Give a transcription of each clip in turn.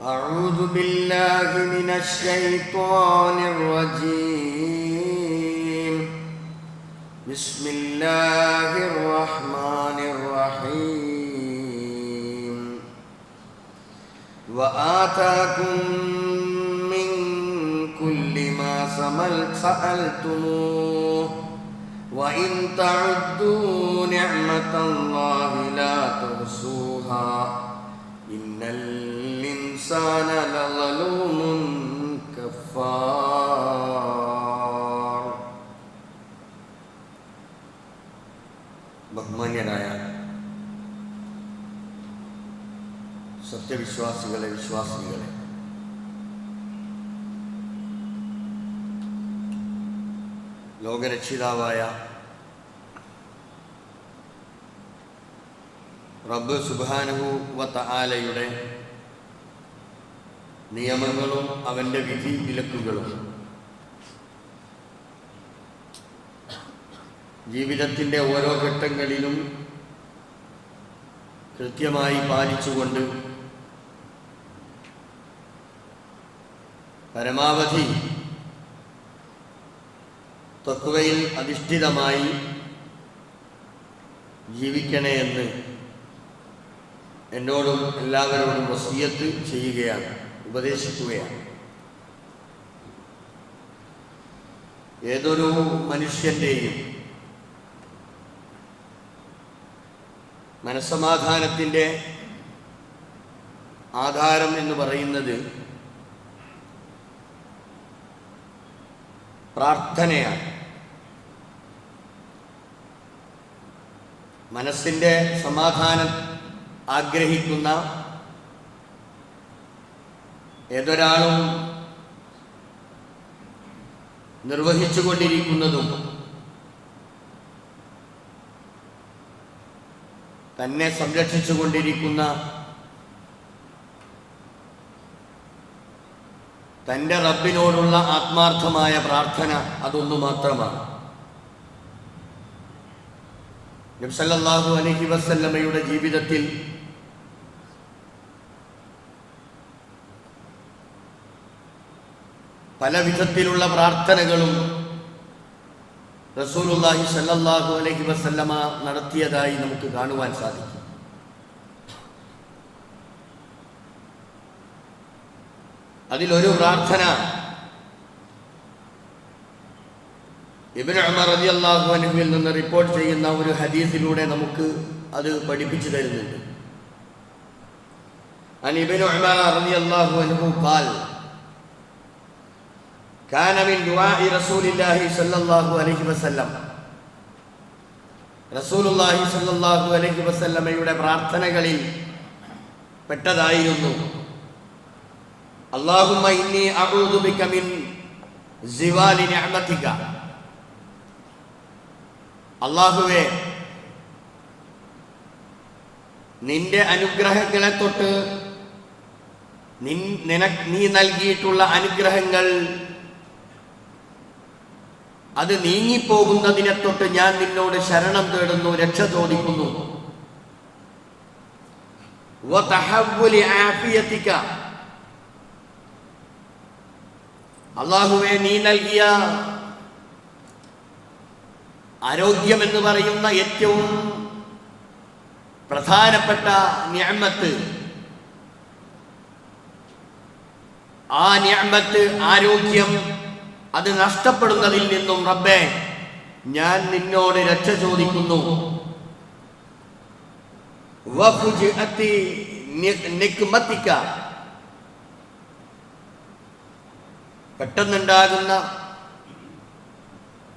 أعوذ بالله من الشيطان الرجيم. بسم الله الرحمن الرحيم. وآتاكم من كل ما سألتموه وإن تعدوا نعمة الله لا تحصوها إن الإنسان لظلوم كفار. ബഹുമാന്യരായ സത്യവിശ്വാസികളെ, വിശ്വാസികളെ, ലോകരക്ഷിതാവായ റബ്ബ് സുബ്ഹാനഹു വ തആലയുടെ നിയമങ്ങളും അവൻ്റെ വിധി വിലക്കുകളും ജീവിതത്തിൻ്റെ ഓരോ ഘട്ടങ്ങളിലും കൃത്യമായി പാലിച്ചുകൊണ്ട് പരമാവധി തഖ്വയിൽ അധിഷ്ഠിതമായി ജീവിക്കണേ എന്ന് എന്നോടും എല്ലാവരോടും വസിയത്ത് ചെയ്യുകയാണ്, ഉപദേശിക്കുകയാണ്. ഏതൊരു മനുഷ്യൻ്റെയും മനസ്സമാധാനത്തിൻ്റെ ആധാരം എന്ന് പറയുന്നത് പ്രാർത്ഥനയാണ്. മനസ്സിൻ്റെ സമാധാനം ആഗ്രഹിക്കുന്ന ഏതൊരാളും നിർവഹിച്ചുകൊണ്ടിരിക്കുന്നതും തന്നെ സംരക്ഷിച്ചുകൊണ്ടിരിക്കുന്ന തൻ്റെ റബ്ബിനോടുള്ള ആത്മാർത്ഥമായ പ്രാർത്ഥന അതൊന്നു മാത്രമാണ്. നബി സല്ലല്ലാഹു അലൈഹി വസല്ലമയുടെ ജീവിതത്തിൽ പല വിധത്തിലുള്ള പ്രാർത്ഥനകളും റസൂലുള്ളാഹി സല്ലല്ലാഹു അലൈഹി വസല്ലമ നടത്തിയതായി നമുക്ക് കാണുവാൻ സാധിക്കും. അതിലൊരു പ്രാർത്ഥന ഇബ്നു ഉമർ റളിയല്ലാഹു അൻഹുവിൽ നിന്ന് റിപ്പോർട്ട് ചെയ്യുന്ന ഒരു ഹദീസിലൂടെ നമുക്ക് അത് പഠിപ്പിച്ചു തരുന്നുണ്ട്. അൻ ഇബ്നു ഉമർ റളിയല്ലാഹു അൻഹു ഖാൽ കാന മിൻ ദുആഇ റസൂലില്ലാഹി സ്വല്ലല്ലാഹു അലൈഹി വസല്ലം, റസൂലുള്ളാഹി സ്വല്ലല്ലാഹു അലൈഹി വസല്ലമയുടെ പ്രാർത്ഥനകളിൽ പെട്ടതായിരുന്നു അല്ലാഹുമ്മ ഇന്നി അഊദു ബിക മിൻ സിവാലി നിഅമതിക, അല്ലാഹുവേ നിന്റെ അനുഗ്രഹങ്ങളെ തൊട്ട് നീ നൽകിയിട്ടുള്ള അനുഗ്രഹങ്ങൾ അത് നീങ്ങിപ്പോകുന്നതിനെ തൊട്ട് ഞാൻ നിന്നോട് ശരണം തേടുന്നു, രക്ഷ ചോദിക്കുന്നു. വതഹവ്വുലി ആഫിയതിക, അല്ലാഹുവേ നീ നൽകിയ ആരോഗ്യം എന്ന് പറയുന്ന ഏറ്റവും പ്രധാനപ്പെട്ട നിഅമത്ത്, ആ നിഅമത്ത് ആരോഗ്യം അത് നഷ്ടപ്പെടുന്നതിൽ നിന്നും റബ്ബേ ഞാൻ നിന്നോട് രക്ഷ ചോദിക്കുന്നു. വഫുജ്അതി നിക്മതിക, പെട്ടെന്നുണ്ടാകുന്ന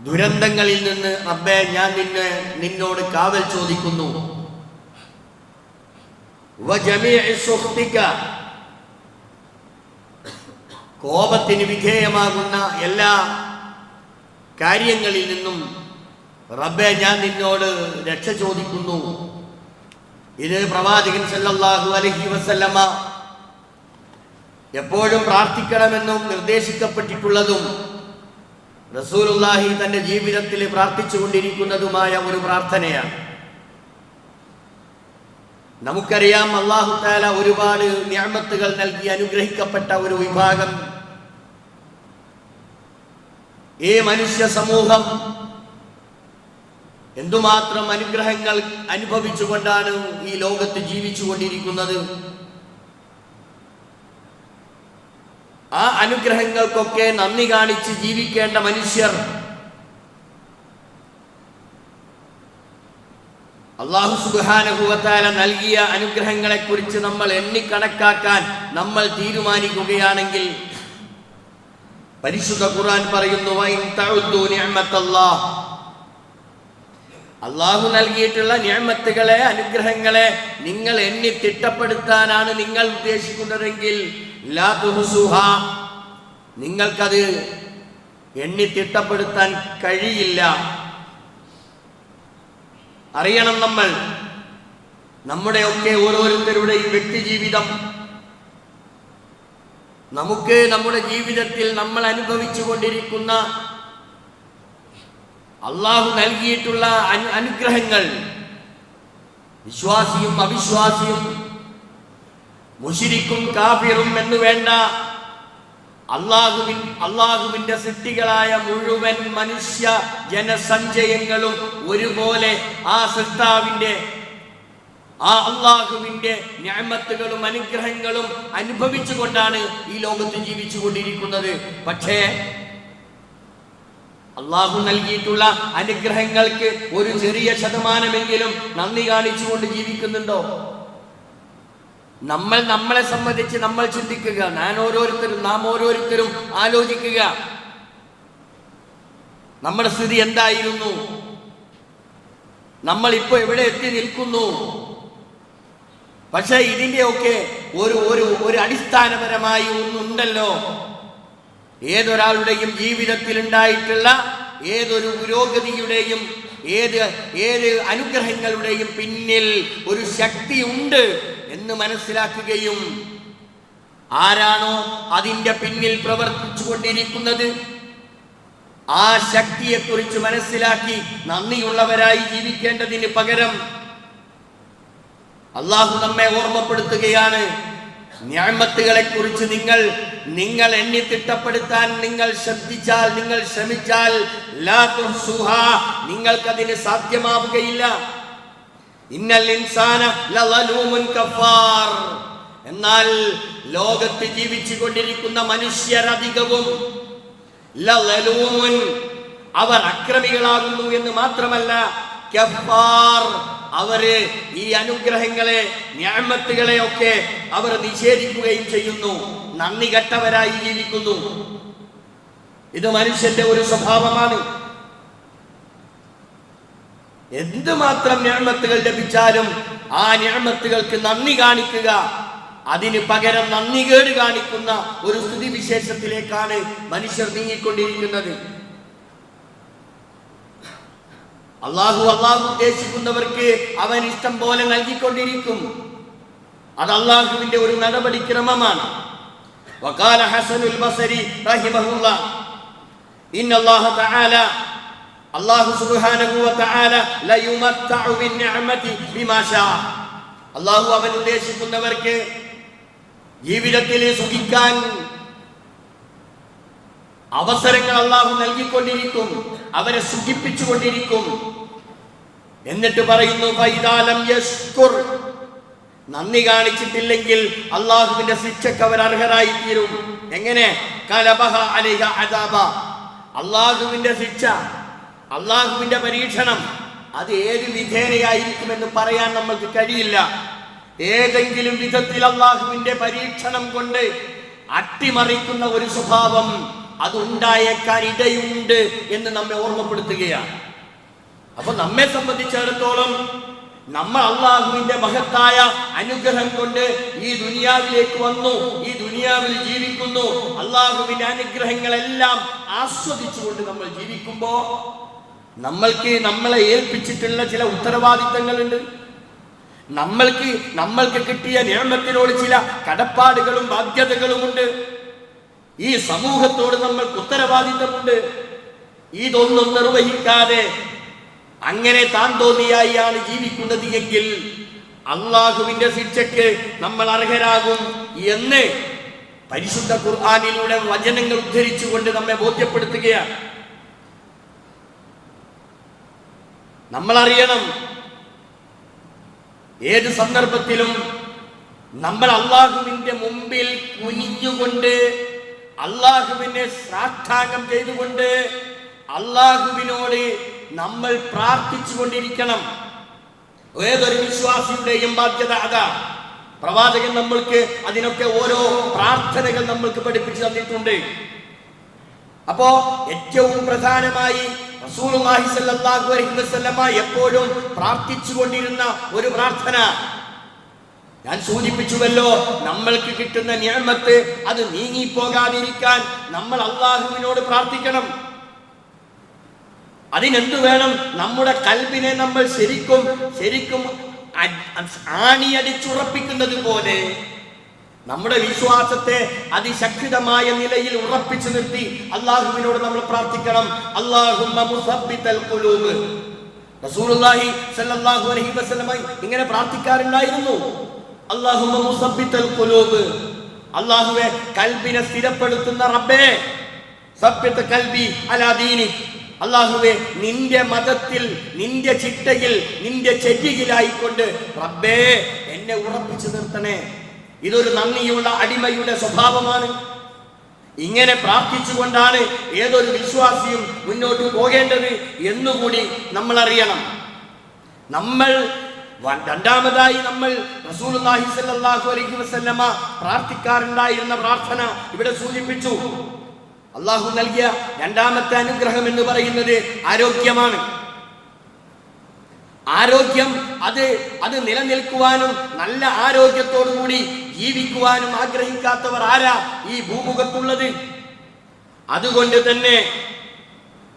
ദുരന്തങ്ങളിൽ നിന്ന് റബ്ബേ ഞാൻ നിന്നോട് കാവൽ ചോദിക്കുന്നു. വജമീഇ സുഖ്തിക, കോപത്തിന് വിധേയമാകുന്ന എല്ലാ കാര്യങ്ങളിൽ നിന്നും റബ്ബേ ഞാൻ നിന്നോട് രക്ഷ ചോദിക്കുന്നു. ഇത് പ്രവാചകൻ സല്ലല്ലാഹു അലൈഹി വസല്ലമ എപ്പോഴും പ്രാർത്ഥിക്കണമെന്നും നിർദ്ദേശിക്കപ്പെട്ടിട്ടുള്ളതും റസൂലുള്ളാഹി തൻ്റെ ജീവിതത്തിൽ പ്രാർത്ഥിച്ചുകൊണ്ടിരിക്കുന്നതുമായ ഒരു പ്രാർത്ഥനയാണ്. നമുക്കറിയാം അല്ലാഹു തആല ഒരുപാട് നിഅമത്തുകൾ നൽകി അനുഗ്രഹിക്കപ്പെട്ട ഒരു വിഭാഗം ഈ മനുഷ്യ സമൂഹം എന്തുമാത്രം അനുഗ്രഹങ്ങൾ അനുഭവിച്ചുകൊണ്ടാണ് ഈ ലോകത്ത് ജീവിച്ചുകൊണ്ടിരിക്കുന്നത്. ആ അനുഗ്രഹങ്ങൾക്കൊക്കെ നന്ദി കാണിച്ച് ജീവിക്കേണ്ട മനുഷ്യർ അല്ലാഹു സുബ്ഹാനഹു വ തആല നൽകിയ അനുഗ്രഹങ്ങളെക്കുറിച്ച് നമ്മൾ എണ്ണിക്കണക്കാക്കാൻ നമ്മൾ തീരുമാനിക്കുകയാണെങ്കിൽ പരിശുദ്ധ ഖുർആൻ പറയുന്നു, വഇൻ തഉദ്ദു നിഅമത്തല്ലാഹ്, അല്ലാഹു നൽകിയിട്ടുള്ള നിഅമത്തുകളെ, അനുഗ്രഹങ്ങളെ നിങ്ങൾ എണ്ണി തിട്ടപ്പെടുത്താനാണ് നിങ്ങൾ ഉദ്ദേശിക്കുന്നതെങ്കിൽ ലാ തുഹ്സുഹാ, നിങ്ങൾക്കത് എണ്ണി തിട്ടപ്പെടുത്താൻ കഴിയില്ല. അറിയണം, നമ്മൾ നമ്മുടെയൊക്കെ ഓരോരുത്തരുടെയും വ്യക്തി ജീവിതം, നമുക്ക് നമ്മുടെ ജീവിതത്തിൽ നമ്മൾ അനുഭവിച്ചു കൊണ്ടിരിക്കുന്ന അള്ളാഹു നൽകിയിട്ടുള്ള അനുഗ്രഹങ്ങൾ, വിശ്വാസിയും അവിശ്വാസിയും മുശ്രിക്കും കാഫിറും എന്ന് വേണ്ട, അള്ളാഹുവിന്റെ സൃഷ്ടികളായ മുഴുവൻ മനുഷ്യ ജനസഞ്ചയങ്ങളും ഒരുപോലെ ആ സൃഷ്ടാവിന്റെ, ആ അള്ളാഹുവിന്റെ നിഅമത്തുകളും അനുഗ്രഹങ്ങളും അനുഭവിച്ചുകൊണ്ടാണ് ഈ ലോകത്ത് ജീവിച്ചു കൊണ്ടിരിക്കുന്നത്. പക്ഷേ അള്ളാഹു നൽകിയിട്ടുള്ള അനുഗ്രഹങ്ങൾക്ക് ഒരു ചെറിയ ശതമാനമെങ്കിലും നന്ദി കാണിച്ചുകൊണ്ട് ജീവിക്കുന്നുണ്ടോ? നമ്മളെ സംബന്ധിച്ച് നമ്മൾ ചിന്തിക്കുക, നാം ഓരോരുത്തരും ആലോചിക്കുക, നമ്മുടെ സ്ഥിതി എന്തായിരുന്നു, നമ്മൾ ഇപ്പൊ എവിടെ എത്തി നിൽക്കുന്നു. പക്ഷെ ഇതിന്റെയൊക്കെ ഒരു അടിസ്ഥാനപരമായി ഒന്നുണ്ടല്ലോ. ഏതൊരാളുടെയും ജീവിതത്തിൽ ഉണ്ടായിട്ടുള്ള ഏതൊരു പുരോഗതിയുടെയും ഏത് അനുഗ്രഹങ്ങളുടെയും പിന്നിൽ ഒരു ശക്തി ഉണ്ട് എന്ന് മനസ്സിലാക്കുകയും ആരാണോ അതിന്റെ പിന്നിൽ പ്രവർത്തിച്ചു കൊണ്ടിരിക്കുന്നത് ആ ശക്തിയെക്കുറിച്ച് മനസ്സിലാക്കി നന്ദിയുള്ളവരായി ജീവിക്കേണ്ടതിന് പകരം അള്ളാഹു നമ്മെ ഓർമ്മപ്പെടുത്തുകയാണ്, നിഅമത്തുകളെ കുറിച്ച് നിങ്ങൾ എണ്ണി തിട്ടപ്പെടുത്താൻ നിങ്ങൾ ശ്രദ്ധിച്ചാൽ, നിങ്ങൾ ശ്രമിച്ചാൽ ലാ തുഹ്സുഹാ, നിങ്ങൾക്കതിന് സാധ്യമാവുകയില്ല. ഇന്നൽ ഇൻസാന ലളലൂമുൻ കഫാർ, എന്നാൽ ലോകത്ത് ജീവിച്ചു കൊണ്ടിരിക്കുന്ന മനുഷ്യരധികവും ലളലൂമുൻ, അവർ അക്രമികളാകുന്നു എന്ന് മാത്രമല്ല, കഫാർ, അവര് ഈ അനുഗ്രഹങ്ങളെ, നിഅമത്തുകളെ ഒക്കെ അവർ നിഷേധിക്കുകയും ചെയ്യുന്നു, നന്ദി കെട്ടവരായി ജീവിക്കുന്നു. ഇത് മനുഷ്യന്റെ ഒരു സ്വഭാവമാണ്. എന്തുമാത്രം നിഅമത്തുകൾ ലഭിച്ചാലും ആ നിഅമത്തുകൾക്ക് നന്ദി കാണിക്കുക, അതിന് പകരം നന്ദികേട് കാണിക്കുന്ന ഒരു സ്ഥിതിവിശേഷത്തിലേക്കാണ് മനുഷ്യർ നീങ്ങിക്കൊണ്ടിരിക്കുന്നത്. അള്ളാഹു ഉദ്ദേശിക്കുന്നവർക്ക് അവൻ ഇഷ്ടം പോലെ നൽകിക്കൊണ്ടിരിക്കും. അത് അള്ളാഹുവിന്റെ ഒരു നടപടിക്രമമാണ്. വഖാല ഹസനുൽ ബസരി റഹിമഹുല്ലാഹ്, ഇന്നല്ലാഹ തആല, അല്ലാഹു സുബ്ഹാനഹു വ തആല ലയുമത്തഉ ബിന്നിഅമതി ബിമാ ശാ, അല്ലാഹു അവൻ ഉദ്ദേശിക്കുന്നവർക്ക് ജീവിതത്തിൽ സുഖിക്കാൻ അവസരങ്ങൾ അല്ലാഹു നൽകിക്കൊണ്ടിരിക്കും, അവരെ സുഖിപ്പിച്ചുകൊണ്ടിരിക്കും. എന്നിട്ട് പറയുന്നു, ഫൈദാലം യശ്കുർ, നന്ദി കാണിച്ചിട്ടില്ലെങ്കിൽ അള്ളാഹുവിന്റെ ശിക്ഷക്ക് അവർ അർഹരായി തീരും. എങ്ങനെ? കലബഹ അലൈഹ അദാബ, അള്ളാഹുവിന്റെ ശിക്ഷ, അള്ളാഹുവിന്റെ പരീക്ഷണം, അത് ഏത് വിധേനയായിരിക്കുമെന്ന് പറയാൻ നമ്മൾക്ക് കഴിയില്ല. ഏതെങ്കിലും വിധത്തിൽ അള്ളാഹുവിന്റെ പരീക്ഷണം കൊണ്ട് അട്ടിമറിക്കുന്ന ഒരു സ്വഭാവം അത് ഉണ്ടായേക്കാൻ ഇടയുണ്ട് എന്ന് നമ്മെ ഓർമ്മപ്പെടുത്തുകയാണ്. അപ്പൊ നമ്മെ സംബന്ധിച്ചിടത്തോളം നമ്മൾ അള്ളാഹുവിന്റെ മഹത്തായ അനുഗ്രഹം കൊണ്ട് ഈ ദുനിയാവിലേക്ക് വന്നു, ഈ ദുനിയാവിൽ ജീവിക്കുന്നു. അള്ളാഹുവിന്റെ അനുഗ്രഹങ്ങളെല്ലാം ആസ്വദിച്ചുകൊണ്ട് നമ്മൾ ജീവിക്കുമ്പോ നമ്മൾക്ക് നമ്മളെ ഏൽപ്പിച്ചിട്ടുള്ള ചില ഉത്തരവാദിത്തങ്ങളുണ്ട്. നമ്മൾക്ക് കിട്ടിയ നിയമത്തിനോട് ചില കടപ്പാടുകളും ബാധ്യതകളുമുണ്ട്. ഈ സമൂഹത്തോട് നമ്മൾക്ക് ഉത്തരവാദിത്തമുണ്ട്. ഇതൊന്നും നിർവഹിക്കാതെ അങ്ങനെ താൻ തോന്നിയായാണ് ജീവിക്കുന്നത് എങ്കിൽ അള്ളാഹുവിന്റെ ശിക്ഷയ്ക്ക് നമ്മൾ അർഹരാകും എന്ന് പരിശുദ്ധ ഖുർആനിലൂടെ വചനങ്ങൾ ഉദ്ധരിച്ചുകൊണ്ട് നമ്മെ ബോധ്യപ്പെടുത്തുകയാണ്. നമ്മൾ അറിയണം, ഏത് സന്ദർഭത്തിലും നമ്മൾ അള്ളാഹുവിന്റെ മുമ്പിൽ കുനിഞ്ഞുകൊണ്ട് അള്ളാഹുവിനെ സാഷ്ടാംഗം ചെയ്തുകൊണ്ട് അള്ളാഹുവിനോട് നമ്മൾ പ്രാർത്ഥിച്ചു കൊണ്ടിരിക്കണം. ഏതൊരു വിശ്വാസിയുടെയും ബാധ്യത അതാ. പ്രവാചകൻ നമ്മൾക്ക് അതിനൊക്കെ ഓരോ പ്രാർത്ഥനകൾ നമ്മൾക്ക് പഠിപ്പിച്ചു തന്നിട്ടുണ്ട്. അപ്പോ ഏറ്റവും പ്രധാനമായി റസൂലുള്ളാഹി സ്വല്ലല്ലാഹു അലൈഹി വസല്ലമ എപ്പോഴും പ്രാർത്ഥിച്ചു കൊണ്ടിരുന്ന ഒരു പ്രാർത്ഥന ഞാൻ സൂചിപ്പിച്ചുവല്ലോ. നമ്മൾക്ക് കിട്ടുന്ന നിഅമത്ത് അത് നീങ്ങിപ്പോകാതിരിക്കാൻ നമ്മൾ അള്ളാഹുവിനോട് പ്രാർത്ഥിക്കണം. അതിനെന്തു വേണം? നമ്മുടെ കൽബിനെ നമ്മൾ ശരിക്കും ആണിയടിച്ചുറപ്പിക്കുന്നത് പോലെ നമ്മുടെ വിശ്വാസത്തെ അതിശക്തമായ നിലയിൽ ഉറപ്പിച്ചു നിർത്തി അള്ളാഹുവിനോട് നമ്മൾ പ്രാർത്ഥിക്കണം. അല്ലാഹുമ്മ മുസബ്ബിതൽ ഖുലൂബ്. റസൂലുള്ളാഹി സ്വല്ലല്ലാഹു അലൈഹി വസല്ലം ഇങ്ങനെ പ്രാർത്ഥിക്കാറുണ്ടായിരുന്നു. അല്ലാഹുമ്മ മുസബ്ബിതൽ ഖുലൂബ്. അല്ലാഹുവേ, കൽബിനെ സ്ഥിരപ്പെടുത്തുന്ന റബ്ബേ, സബ്ബിത് ഖൽബി അലാ ദീനിക്. അല്ലാഹുവേ, നിന്റെ മതത്തിൽ, നിന്റെ ചിട്ടയിൽ, നിന്റെ ചെരിയിലായിക്കൊണ്ട് റബ്ബേ എന്നെ ഉറപ്പിച്ചു നിർത്തണേ. ഇതൊരു നന്ദിയുള്ള അടിമയുടെ സ്വഭാവമാണ്. ഇങ്ങനെ പ്രാർത്ഥിച്ചുകൊണ്ടാണ് ഏതൊരു വിശ്വാസിയും മുന്നോട്ട് പോകേണ്ടത് എന്നുകൂടി നമ്മൾ അറിയണം. രണ്ടാമതായി നമ്മൾ റസൂലുള്ളാഹി സ്വല്ലല്ലാഹു അലൈഹി വസല്ലമ പ്രാർത്ഥിക്കാറുണ്ടായിരുന്ന പ്രാർത്ഥന ഇവിടെ സൂചിപ്പിച്ചു. അള്ളാഹു നൽകിയ രണ്ടാമത്തെ അനുഗ്രഹം എന്ന് പറയുന്നത് ആരോഗ്യമാണ്. ആരോഗ്യം അത് നിലനിൽക്കുവാനും നല്ല ആരോഗ്യത്തോടുകൂടി ജീവിക്കുവാനും ആഗ്രഹിക്കാത്തവർ ആരാ ഈ ഭൂമുഖത്തുള്ളത്? അതുകൊണ്ട് തന്നെ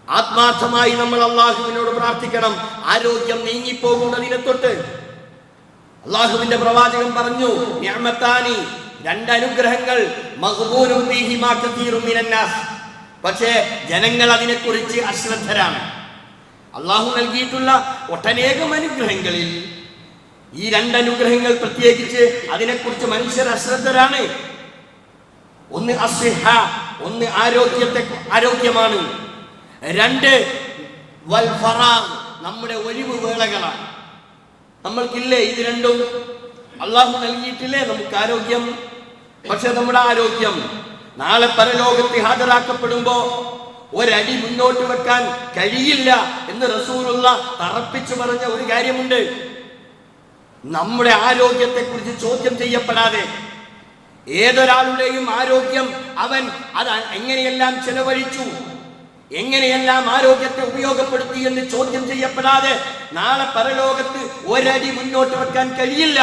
ആത്മാർത്ഥമായി നമ്മൾ അള്ളാഹുവിനോട് പ്രാർത്ഥിക്കണം, ആരോഗ്യം നീങ്ങിപ്പോകുന്നതിനെ തൊട്ട്. അള്ളാഹുവിന്റെ പ്രവാചകൻ പറഞ്ഞു, നിഅമത്താനി, രണ്ട് അനുഗ്രഹങ്ങൾ, മഗ്ബൂനും ഫീഹിമാ കസീറുൻ മിനന്നാസ്. പക്ഷേ ജനങ്ങൾ അതിനെക്കുറിച്ച് അശ്രദ്ധരാണ്. അള്ളാഹു നൽകിയിട്ടുള്ള ഒട്ടനേകം അനുഗ്രഹങ്ങളിൽ ഈ രണ്ടനുഗ്രഹങ്ങൾ പ്രത്യേകിച്ച് അതിനെക്കുറിച്ച് മനുഷ്യർ അശ്രദ്ധരാണ്. ഒന്ന് അസ്ഹിഹ, ഒന്ന് ആരോഗ്യമാണ്. രണ്ട് വൽ ഫറാഗ്, നമ്മുടെ ഒഴിവ് വേളകളാണ്. നമ്മൾക്കില്ലേ ഇത് രണ്ടും? അള്ളാഹു നൽകിയിട്ടില്ലേ നമുക്ക് ആരോഗ്യം? പക്ഷെ നമ്മുടെ ആരോഗ്യം നാളെ പരലോകത്ത് ഹാജരാക്കപ്പെടുമ്പോ ഒരടി മുന്നോട്ട് വെക്കാൻ കഴിയില്ല എന്ന് റസൂലുള്ള തറപ്പിച്ചു പറഞ്ഞ ഒരു കാര്യമുണ്ട്. നമ്മുടെ ആരോഗ്യത്തെ കുറിച്ച് ചോദ്യം ചെയ്യപ്പെടാതെ, ഏതൊരാളുടെയും ആരോഗ്യം അവൻ അത് എങ്ങനെയെല്ലാം ചെലവഴിച്ചു, എങ്ങനെയെല്ലാം ആരോഗ്യത്തെ ഉപയോഗപ്പെടുത്തി എന്ന് ചോദ്യം ചെയ്യപ്പെടാതെ നാളെ പരലോകത്ത് ഒരടി മുന്നോട്ട് വെക്കാൻ കഴിയില്ല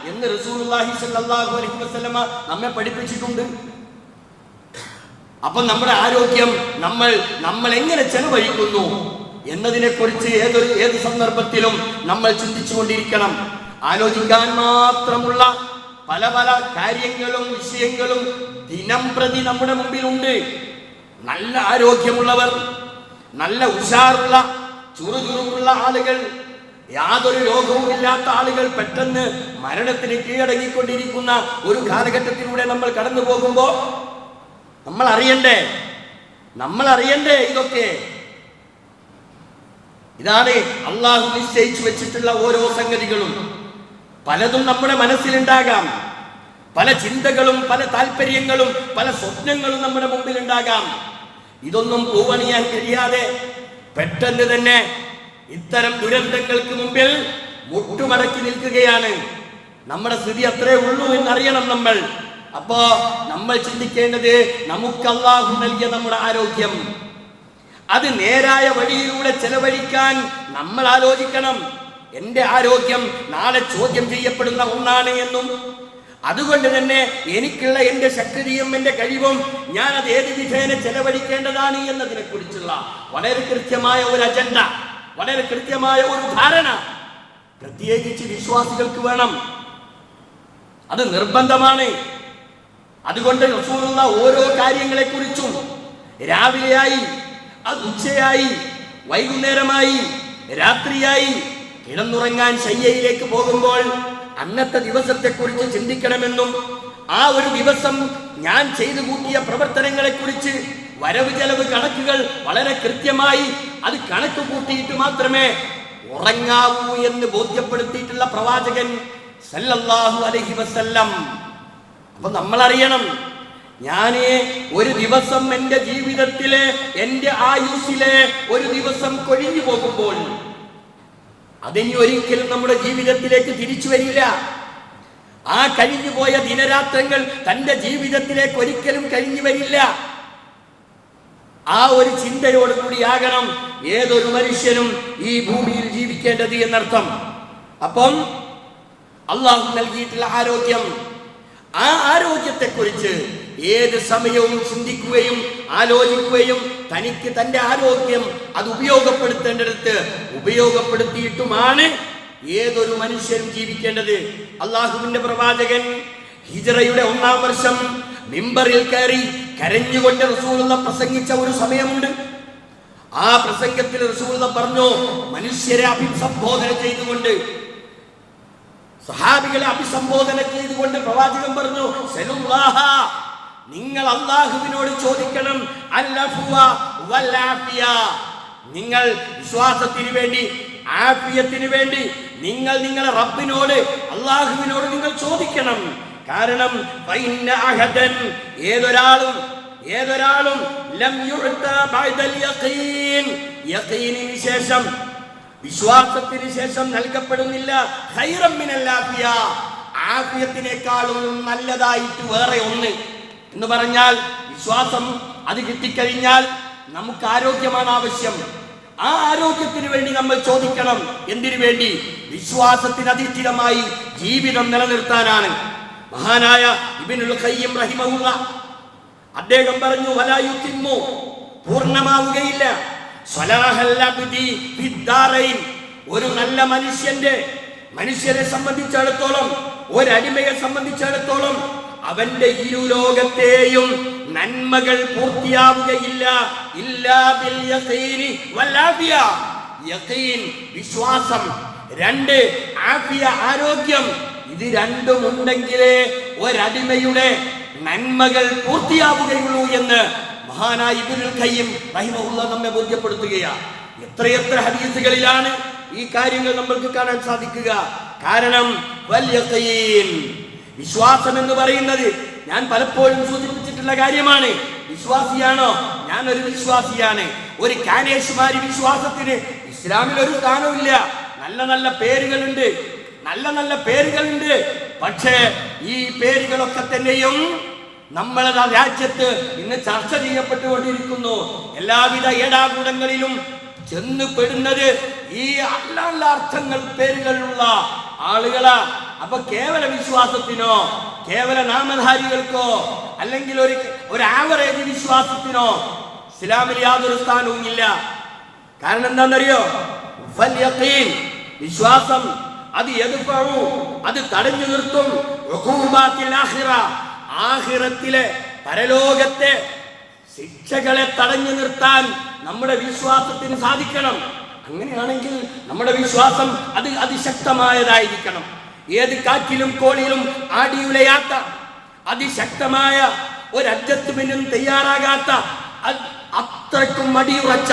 എന്ന് റസൂലുള്ളാഹി സ്വല്ലല്ലാഹു അലൈഹി വസല്ലമ നമ്മെ പഠിപ്പിച്ചിട്ടുണ്ട്. അപ്പൊ നമ്മുടെ ആരോഗ്യം നമ്മൾ എങ്ങനെ ചെലവഴിക്കുന്നു എന്നതിനെ കുറിച്ച് ഏത് സന്ദർഭത്തിലും നമ്മൾ ചിന്തിച്ചു കൊണ്ടിരിക്കണം. ആലോചിക്കാൻ മാത്രമുള്ള പല പല കാര്യങ്ങളും വിഷയങ്ങളും ദിനം പ്രതി നമ്മുടെ മുമ്പിലുണ്ട്. നല്ല ആരോഗ്യമുള്ളവർ, നല്ല ഉഷാറുള്ള ചുറുചുറുക്കുള്ള ആളുകൾ, യാതൊരു രോഗവും ഇല്ലാത്ത ആളുകൾ പെട്ടെന്ന് മരണത്തിന് കീഴടങ്ങിക്കൊണ്ടിരിക്കുന്ന ഒരു കാലഘട്ടത്തിലൂടെ നമ്മൾ കടന്നു പോകുമ്പോ നമ്മൾ അറിയണ്ടേ ഇതൊക്കെ. ഇതാണ് അള്ളാഹു നിശ്ചയിച്ചു വെച്ചിട്ടുള്ള ഓരോ സംഗതികളും. പലതും നമ്മുടെ മനസ്സിലുണ്ടാകാം, പല ചിന്തകളും പല താല്പര്യങ്ങളും പല സ്വപ്നങ്ങളും നമ്മുടെ മുമ്പിൽ ഉണ്ടാകാം. ഇതൊന്നും പൂവണിയാൻ കഴിയാതെ പെട്ടെന്ന് തന്നെ ഇത്തരം ദുരന്തങ്ങൾക്ക് മുമ്പിൽ മുട്ടുമടക്കി നിൽക്കുകയാണ്. നമ്മുടെ സ്ഥിതി അത്രേ ഉള്ളൂ എന്നറിയണം നമ്മൾ. അപ്പോ നമ്മൾ ചിന്തിക്കേണ്ടത്, നമുക്ക് അല്ലാഹു നൽകിയ നമ്മുടെ ആരോഗ്യം അത് നേരായ വഴിയിലൂടെ ചെലവഴിക്കാൻ നമ്മൾ ആലോചിക്കണം. എന്റെ ആരോഗ്യം നാളെ ചോദ്യം ചെയ്യപ്പെടുന്ന ഒന്നാണ് എന്നും, അതുകൊണ്ട് തന്നെ എനിക്കുള്ള എന്റെ ശക്തിയും എന്റെ കഴിവും ഞാൻ അത് ഏത് വിധേന ചെലവഴിക്കേണ്ടതാണ് എന്നതിനെ കുറിച്ചുള്ള വളരെ കൃത്യമായ ഒരു അജണ്ട, വളരെ കൃത്യമായ ഒരു ധാരണ പ്രത്യേകിച്ച് വിശ്വാസികൾക്ക് വേണം. അത് നിർബന്ധമാണ്. അതുകൊണ്ട് റസൂലുള്ള ഓരോ കാര്യങ്ങളെ കുറിച്ചും രാവിലെയായി, അത് ഉച്ചയായി, വൈകുന്നേരമായി, രാത്രിയായി, കിടന്നുറങ്ങാൻ ശയ്യയിലേക്ക് പോകുമ്പോൾ അന്നത്തെ ദിവസത്തെക്കുറിച്ച് ചിന്തിക്കണമെന്നും ആ ഒരു ദിവസം ഞാൻ ചെയ്തു കൂട്ടിയ പ്രവർത്തനങ്ങളെ കുറിച്ച് വരവ് ചെലവ് കണക്കുകൾ വളരെ കൃത്യമായി അത് കണക്ക് കൂട്ടിയിട്ട് മാത്രമേ ഉറങ്ങാവൂ എന്ന് ബോധ്യപ്പെടുത്തിയിട്ടുള്ള പ്രവാചകൻ സല്ലല്ലാഹു അലൈഹി വസല്ലം. അപ്പൊ നമ്മൾ അറിയണം, ഞാൻ ഒരു ദിവസം എൻ്റെ ജീവിതത്തിലെ എൻ്റെ ആയുസ്സിലെ ഒരു ദിവസം കൊഴിഞ്ഞു പോകുമ്പോൾ അതിനി ഒരിക്കലും നമ്മുടെ ജീവിതത്തിലേക്ക് തിരിച്ചു വരില്ല. ആ കഴിഞ്ഞു പോയ ദിനരാത്രങ്ങൾ തൻ്റെ ജീവിതത്തിലേക്ക് ഒരിക്കലും കഴിഞ്ഞു വരില്ല. ആ ഒരു ചിന്തയോടുകൂടിയാകണം ഏതൊരു മനുഷ്യനും ഈ ഭൂമിയിൽ ജീവിക്കേണ്ടത് എന്നർത്ഥം. അപ്പം അള്ളാഹു നൽകിയിട്ടുള്ള ആരോഗ്യം, ആ ആരോഗ്യത്തെക്കുറിച്ച് ഏത് സമയവും ചിന്തിക്കുകയും ആലോചിക്കുകയും തനിക്ക് തൻ്റെ ആരോഗ്യം അത് ഉപയോഗപ്പെടുത്തേണ്ടടുത്ത് ഉപയോഗപ്പെടുത്തിയിട്ടുമാണ് ഏതൊരു മനുഷ്യരും ജീവിക്കേണ്ടത്. അള്ളാഹുവിന്റെ പ്രവാചകൻ ഹിജ്റയുടെ 1-ാം വർഷം മിമ്പറിൽ കയറി കരഞ്ഞുകൊണ്ട് റസൂലുള്ളാഹി പ്രസംഗിച്ച ഒരു സമയമുണ്ട്. ആ പ്രസംഗത്തിൽ റസൂലുള്ളാഹി പറഞ്ഞു, മനുഷ്യരെ അഭിസംബോധന ചെയ്തുകൊണ്ട്, സഹാബികളെ അഭിസംബോധന ചെയ്തുകൊണ്ട് പ്രവാചകൻ പറഞ്ഞു, സലുല്ലാഹ, നിങ്ങൾ അല്ലാഹുവിനോട് ചോദിക്കണം അൽ-അഫ്വ വൽ-ആഫിയ. നിങ്ങൾ വിശ്വാസത്തിന് വേണ്ടി, ആഫിയത്തിന് വേണ്ടി നിങ്ങൾ നിങ്ങളുടെ റബ്ബിനോട്, അല്ലാഹുവിനോട് നിങ്ങൾ ചോദിക്കണം. കാരണം ഏതൊരാളും ലം യുഅത ബഅദൽ യഖീൻ, യഖീനിന് ശേഷം, വിശ്വാസത്തിന് ശേഷം നൽകപ്പെടുന്നില്ല ഖൈറൻ മിനൽ ആഫിയ, ആഫിയത്തിനേക്കാളും നല്ലതായിട്ട് വേറെ ഒന്ന് എന്ന് പറഞ്ഞാൽ, വിശ്വാസം അത് കിട്ടിക്കഴിഞ്ഞാൽ നമുക്ക് ആരോഗ്യമാണ് ആവശ്യം. ആ ആരോഗ്യത്തിന് വേണ്ടി നമ്മൾ ചോദിക്കണം. എന്തിനു വേണ്ടി? വിശ്വാസത്തിന് അധിഷ്ഠിതമായി ജീവിതം നിലനിർത്താനാണ്. മഹാനായ ഇബ്നുൽ ഖയ്യിം റഹിമഹുല്ലാഹ് അദ്ദേഹം പറഞ്ഞു, വലാ യുതിമ്മു, പൂർണ്ണമാവുകയില്ല, സ്വലാഹൽ അബ്ദി ഫിദ്ദാറൈൻ, ഒരു നല്ല മനുഷ്യരെ സംബന്ധിച്ചിടത്തോളം, ഒരടിമയെ സംബന്ധിച്ചിടത്തോളം അവന്റെ ഇരുലോകത്തെയും നന്മകൾ പൂർത്തിയാവുകയില്ല ഇല്ലാ ബിൽ യഖീനി വൽ ആഫിയ. യഖീൻ വിശ്വാസം, 2 ആഫിയ ആരോഗ്യം, ഇത് രണ്ടും ഉണ്ടെങ്കിലേ ഒരടിമയുടെ നന്മകൾ പൂർത്തിയാവുകയുള്ളൂ എന്ന് മഹാനായ ഇബ്നുൽ ഖയ്യിം റഹിമഹുല്ലാഹ് നമ്മെ ബോധ്യപ്പെടുത്തുകയാണ്. എത്രയെത്ര ഹദീസുകളിലാണ് ഈ കാര്യങ്ങൾ നമ്മൾക്ക് കാണാൻ സാധിക്കുക. കാരണം വൽ യഖീൻ, വിശ്വാസം എന്ന് പറയുന്നത് ഞാൻ പലപ്പോഴും സൂചിപ്പിച്ചിട്ടുള്ള കാര്യമാണ്. വിശ്വാസിയാണോ? ഞാൻ ഒരു വിശ്വാസിയാണ്. ഒരു കാനേഷുമാരി വിശ്വാസത്തിന് ഇസ്ലാമിൽ ഒരു സ്ഥാനമില്ല. നല്ല നല്ല പേരുകളുണ്ട്, പക്ഷേ ഈ പേരുകളൊക്കെ തന്നെയും നമ്മളെ രാജ്യത്ത് ഇന്ന് ചർച്ച ചെയ്യപ്പെട്ടുകൊണ്ടിരിക്കുന്നു. എല്ലാവിധ ഏടാകൂടങ്ങളിലും ചെന്ന് പെടുന്നത് ഈ നല്ല അർത്ഥങ്ങൾ പേരുകളുള്ള ആളുകളാ. അപ്പൊ കേവല വിശ്വാസത്തിനോ, കേവല നാമധാരികൾക്കോ, അല്ലെങ്കിൽ ഒരു ആവറേജ് വിശ്വാസത്തിനോ ഇസ്ലാമിൽ യാതൊരു സ്ഥാനവും ഇല്ല. കാരണം എന്താണെന്നറിയോ? വിശ്വാസം അത് തടഞ്ഞു നിർത്തും ആഖിറത്തിലെ പരലോകത്തെ ശിക്ഷകളെ തടഞ്ഞു നിർത്താൻ നമ്മുടെ വിശ്വാസത്തിന് സാധിക്കണം. അങ്ങനെയാണെങ്കിൽ നമ്മുടെ വിശ്വാസം അത് അതിശക്തമായതായിരിക്കണം. ഏത് കാറ്റിലും കോളിലും ആടിയുലയാത്ത, അതിശക്തമായ ഒരു അഡ്ജസ്റ്റ്മെന്റിനും തയ്യാറാകാത്ത, അത്രയ്ക്കും മടിയുറച്ച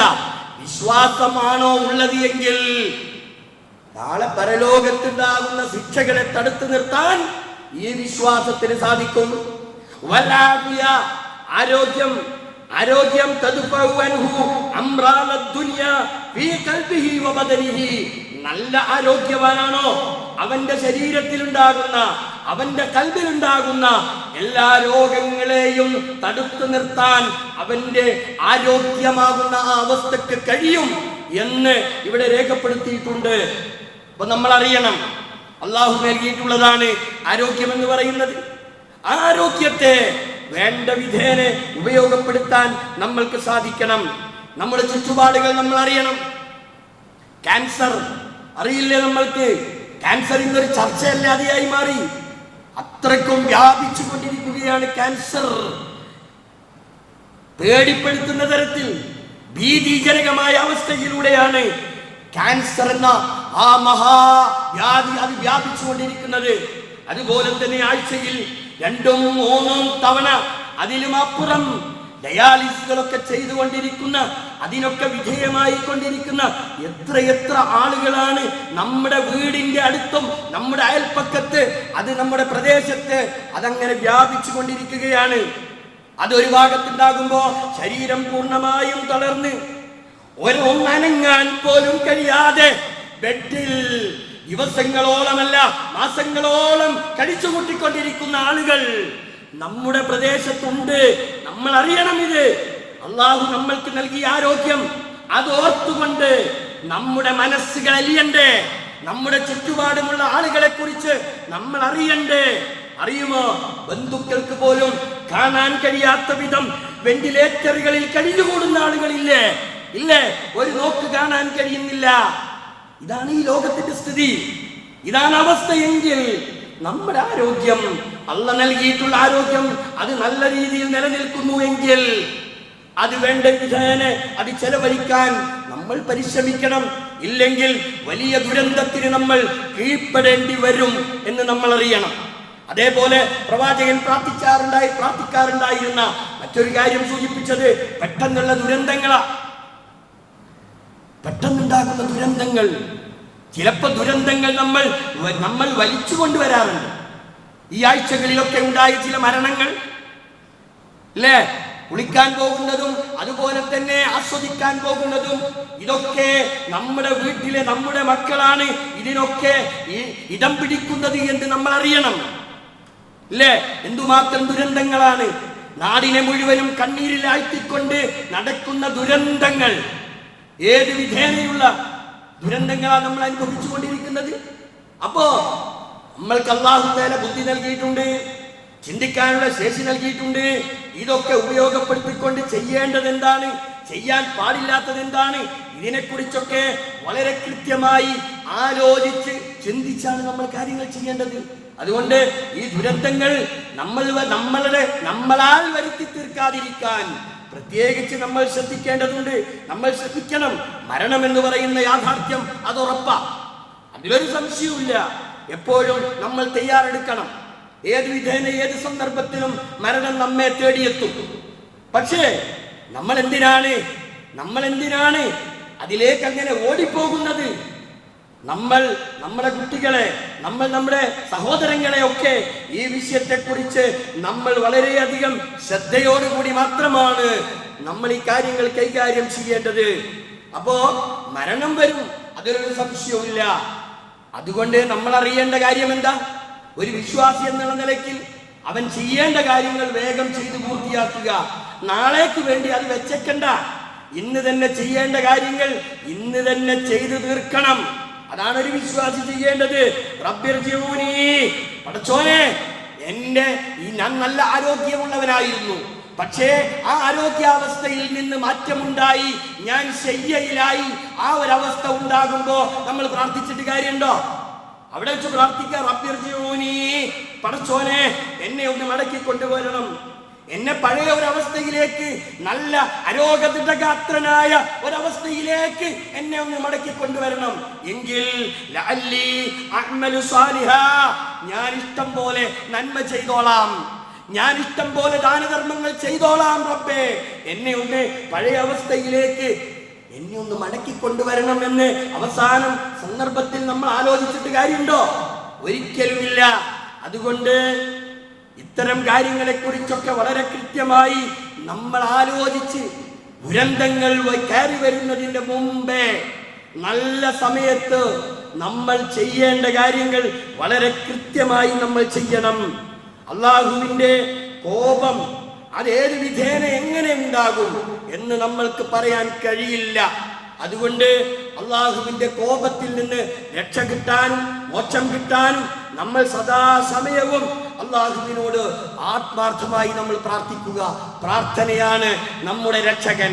വിശ്വാസമാണോ ഉള്ളത് എങ്കിൽ നാളെ പരലോകത്തുണ്ടാകുന്ന ശിക്ഷകളെ തടുത്തു നിർത്താൻ ഈ വിശ്വാസത്തിന് സാധിക്കും. വലാഫിയ, ആരോഗ്യം തദ്ഫഉ അൻഹു അംറാദദ് ദുനിയ ഫീ ഖൽബിഹി വ ബദനിഹി. നല്ല ആരോഗ്യവാനാണോ അവന്റെ ശരീരത്തിലുണ്ടാകുന്ന, അവന്റെ കൽബിലുണ്ടാകുന്ന എല്ലാ രോഗങ്ങളെയും തടുത്തു നിർത്താൻ അവന്റെ ആരോഗ്യമാകുന്ന ആ അവസ്ഥക്ക് കഴിയും എന്ന് ഇവിടെ രേഖപ്പെടുത്തിയിട്ടുണ്ട്. അപ്പൊ നമ്മൾ അറിയണം, അള്ളാഹു നൽകിയിട്ടുള്ളതാണ് ആരോഗ്യം എന്ന് പറയുന്നത്. ആ ആരോഗ്യത്തെ വേണ്ട വിധേന ഉപയോഗപ്പെടുത്താൻ നമ്മൾക്ക് സാധിക്കണം. നമ്മുടെ ചുറ്റുപാടുകൾ നമ്മൾ അറിയണം. ക്യാൻസർ അറിയില്ലേ നമ്മൾക്ക്? ക്യാൻസർ ഇന്നൊരു ചർച്ചയല്ലാതെയായി മാറി. അത്രയ്ക്കും വ്യാപിച്ചു കൊണ്ടിരിക്കുകയാണ് ക്യാൻസർ. പേടിപ്പെടുത്തുന്ന തരത്തിൽ ഭീതിജനകമായ അവസ്ഥയിലൂടെയാണ് ക്യാൻസർ എന്ന ആ ആ മഹാവ്യാധി അത് വ്യാപിച്ചുകൊണ്ടിരിക്കുന്നത്. അതുപോലെ തന്നെ ആഴ്ചയിൽ 2-3 തവണ അതിലും അപ്പുറം ഡയാലിസിസുകളൊക്കെ ചെയ്തുകൊണ്ടിരിക്കുന്ന, അതിനൊക്കെ വിധേയമായി കൊണ്ടിരിക്കുന്ന എത്ര ആളുകളാണ് നമ്മുടെ വീടിന്റെ അടുത്തും നമ്മുടെ അയൽപ്പക്കത്ത്, അത് നമ്മുടെ പ്രദേശത്ത് അതങ്ങനെ വ്യാപിച്ചു കൊണ്ടിരിക്കുകയാണ്. അതൊരു ഭാഗത്തുണ്ടാകുമ്പോ ശരീരം പൂർണ്ണമായും തളർന്ന് ഒന്നനങ്ങാൻ പോലും കഴിയാതെ ബെഡിൽ ദിവസങ്ങളോളമല്ല മാസങ്ങളോളം കഴിച്ചുകൂട്ടിക്കൊണ്ടിരിക്കുന്ന ആളുകൾ നമ്മുടെ പ്രദേശത്തുണ്ട്. നമ്മൾ അറിയണം, ഇത് അള്ളാഹു നമ്മൾക്ക് നൽകിയ ആരോഗ്യം. അത് ഓർത്തുകൊണ്ട് നമ്മുടെ മനസ്സുകൾ അലിയണ്ടേ? നമ്മുടെ ചുറ്റുപാടുമുള്ള ആളുകളെ കുറിച്ച് നമ്മൾ അറിയണ്ടേ? അറിയുമോ, ബന്ധുക്കൾക്ക് പോലും കാണാൻ കഴിയാത്ത വിധം വെന്റിലേറ്ററുകളിൽ കഴിഞ്ഞുകൂടുന്ന ആളുകളില്ലേ? ഇല്ലേ? ഒരു നോക്ക് കാണാൻ കഴിയുന്നില്ല. ഇതാണ് ഈ ലോകത്തിന്റെ സ്ഥിതി, ഇതാണ് അവസ്ഥയെങ്കിൽ നമ്മുടെ ആരോഗ്യം, അള്ളാഹു നൽകിയിട്ടുള്ള ആരോഗ്യം, അത് നല്ല രീതിയിൽ നിലനിൽക്കുന്നുവെങ്കിൽ അത് വേണ്ട വിധേന അത് ചെലവഴിക്കാൻ നമ്മൾ പരിശ്രമിക്കണം. ഇല്ലെങ്കിൽ വലിയ ദുരന്തത്തിന് നമ്മൾ കീഴ്പ്പെടേണ്ടി വരും എന്ന് നമ്മൾ അറിയണം. അതേപോലെ പ്രവാചകൻ പ്രാർത്ഥിക്കാറുണ്ടായിരുന്ന മറ്റൊരു കാര്യം സൂചിപ്പിച്ചത് പെട്ടെന്നുള്ള ദുരന്തങ്ങളാ. പെട്ടെന്നുണ്ടാകുന്ന ദുരന്തങ്ങൾ, ചിലപ്പോൾ ദുരന്തങ്ങൾ നമ്മൾ വലിച്ചു കൊണ്ടുവരാറുണ്ട്. ഈ ആഴ്ചകളിലൊക്കെ ഉണ്ടായ ചില മരണങ്ങൾ അല്ലേ, കുളിക്കാൻ പോകുന്നതും അതുപോലെ തന്നെ ആസ്വദിക്കാൻ പോകുന്നതും, ഇതൊക്കെ നമ്മുടെ വീട്ടിലെ നമ്മുടെ മക്കളാണ് ഇതിനൊക്കെ ഇടം പിടിക്കുന്നത് എന്ന് നമ്മൾ അറിയണം. അല്ലേ? എന്തുമാത്രം ദുരന്തങ്ങളാണ് നാടിനെ മുഴുവനും കണ്ണീരിലാഴ്ത്തിക്കൊണ്ട് നടക്കുന്ന ദുരന്തങ്ങൾ. ഏത് വിധേനയുള്ള ദുരന്തങ്ങളാണ് നമ്മൾ അനുഭവിച്ചു കൊണ്ടിരിക്കുന്നത്. അപ്പോ നമ്മൾക്ക് അല്ലാഹു തആല ബുദ്ധി നൽകിയിട്ടുണ്ട്, ചിന്തിക്കാനുള്ള ശേഷി നൽകിയിട്ടുണ്ട്. ഇതൊക്കെ ഉപയോഗപ്പെടുത്തിക്കൊണ്ട് ചെയ്യേണ്ടത് എന്താണ്, ചെയ്യാൻ പാടില്ലാത്തത് എന്താണ്, ഇതിനെക്കുറിച്ചൊക്കെ വളരെ കൃത്യമായി ആലോചിച്ച് ചിന്തിച്ചാണ് നമ്മൾ കാര്യങ്ങൾ ചെയ്യേണ്ടത്. അതുകൊണ്ട് ഈ ദുരന്തങ്ങൾ നമ്മളാൽ വരുത്തി തീർക്കാതിരിക്കാൻ പ്രത്യേകിച്ച് നമ്മൾ ശ്രദ്ധിക്കേണ്ടതുണ്ട്. നമ്മൾ ശ്രദ്ധിക്കണം. മരണം എന്ന് പറയുന്ന യാഥാർത്ഥ്യം അത് ഉറപ്പാ, അതിലൊരു സംശയവുമില്ല. എപ്പോഴും നമ്മൾ തയ്യാറെടുക്കണം. ഏത് വിധേന ഏത് സന്ദർഭത്തിലും മരണം നമ്മെ തേടിയെത്തും. പക്ഷേ നമ്മൾ എന്തിനാണ് അതിലേക്ക് അങ്ങനെ ഓടിപ്പോകുന്നത്? നമ്മുടെ കുട്ടികളെ, നമ്മുടെ സഹോദരങ്ങളെ ഒക്കെ ഈ വിഷയത്തെക്കുറിച്ച് നമ്മൾ വളരെയധികം ശ്രദ്ധയോടുകൂടി മാത്രമാണ് നമ്മൾ ഈ കാര്യങ്ങൾ കൈകാര്യം ചെയ്യേണ്ടത്. അപ്പോ മരണം വരും, അതിലൊരു സംശയവുമില്ല. അതുകൊണ്ട് നമ്മൾ അറിയേണ്ട കാര്യം എന്താ? ഒരു വിശ്വാസി എന്നുള്ള നിലയ്ക്ക് അവൻ ചെയ്യേണ്ട കാര്യങ്ങൾ വേഗം ചെയ്ത് പൂർത്തിയാക്കുക. നാളേക്ക് വേണ്ടി അത് വെച്ചേക്കണ്ട. ഇന്ന് തന്നെ ചെയ്യേണ്ട കാര്യങ്ങൾ ഇന്ന് തന്നെ ചെയ്തു തീർക്കണം. അതാണ് ഒരു വിശ്വാസി ചെയ്യേണ്ടത്. റബ്ബിർജിഊനി, പടച്ചോനെ, ഞാൻ നല്ല ആരോഗ്യമുള്ളവനായിരുന്നു, പക്ഷേ ആ ആരോഗ്യാവസ്ഥയിൽ നിന്ന് മാറ്റമുണ്ടായി, ഞാൻ ശയ്യയിലായി. ആ ഒരവസ്ഥ ഉണ്ടാകുമ്പോ നമ്മൾ പ്രാർത്ഥിച്ചിട്ട് കാര്യമുണ്ടോ? അവിടെ വെച്ച് പ്രാർത്ഥിക്കുക, റബ്ബിർജിഊനി, പടച്ചോനെ എന്നെ ഒന്ന് മടക്കി കൊണ്ടുവരണം, എന്നെ പഴയ ഒരവസ്ഥയിലേക്ക്, നല്ല അരോഗദൃഢഗാത്രനായ ഒരവസ്ഥയിലേക്ക് എന്നെ ഒന്ന് മടക്കി കൊണ്ടുവരണം. എങ്കിൽ ലഅല്ലി അഅ്മലു സാലിഹാ, ഞാൻ ഇഷ്ടം പോലെ നന്മ ചെയ്തോളാം, ഞാൻ ഇഷ്ടം പോലെ ദാനധർമ്മങ്ങൾ ചെയ്തോളാം. റബ്ബേ, എന്നെ ഒന്ന് പഴയ അവസ്ഥയിലേക്ക് എന്നെ ഒന്ന് മടക്കി കൊണ്ടുവരണം എന്ന് അവസാനം സന്ദർഭത്തിൽ നമ്മൾ ആലോചിച്ചിട്ട് കാര്യമുണ്ടോ? ഒരിക്കലുമില്ല. അതുകൊണ്ട് ഇത്തരം കാര്യങ്ങളെ കുറിച്ചൊക്കെ വളരെ കൃത്യമായി നമ്മൾ ആലോചിച്ച് ദുരന്തങ്ങൾ കയറി വരുന്നതിന്റെ മുമ്പേ നല്ല സമയത്ത് നമ്മൾ ചെയ്യേണ്ട കാര്യങ്ങൾ വളരെ കൃത്യമായി നമ്മൾ ചെയ്യണം. അല്ലാഹുവിന്റെ കോപം അതേത് വിധേന എങ്ങനെ ഉണ്ടാകും എന്ന് നമ്മൾക്ക് പറയാൻ കഴിയില്ല. അതുകൊണ്ട് അല്ലാഹുവിന്റെ കോപത്തിൽ നിന്ന് രക്ഷ കിട്ടാനും മോക്ഷം കിട്ടാനും നമ്മൾ സദാസമയവും അല്ലാഹുവിനോട് ആത്മാർത്ഥമായി നമ്മൾ പ്രാർത്ഥിക്കുക. പ്രാർത്ഥനയാണ് നമ്മുടെ രക്ഷകൻ.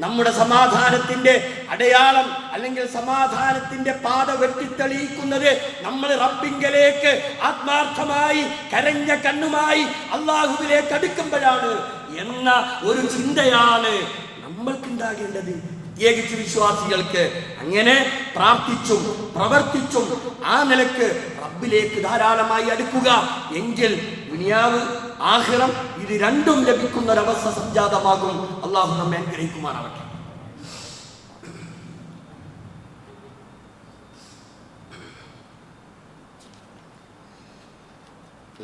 നമ്മുടെ സമാധാനത്തിന്റെ അടയാളം അല്ലെങ്കിൽ സമാധാനത്തിന്റെ പാത വെട്ടിത്തെളിയിക്കുന്നത് നമ്മൾ റബ്ബിങ്കലേക്ക് ആത്മാർത്ഥമായി കരഞ്ഞ കണ്ണുമായി അല്ലാഹുവിലേക്ക് അടുക്കുമ്പോഴാണ് എന്ന ഒരു ചിന്തയാണ് നമ്മൾക്കുണ്ടാകേണ്ടത്. പ്രത്യേകിച്ച് വിശ്വാസികൾക്ക് അങ്ങനെ പ്രാർത്ഥിച്ചും പ്രവർത്തിച്ചും ആ നിലക്ക് റബ്ബിലേക്ക് ധാരാളമായി അടുക്കുക എങ്കിൽ ദുനിയാവ് ആഖിറം ഇത് രണ്ടും ലഭിക്കുന്ന ഒരവസ്ഥ സംജാതമാകും. അള്ളാഹു നമ്മെ അനുഗ്രഹിക്കുമാറാവട്ടെ.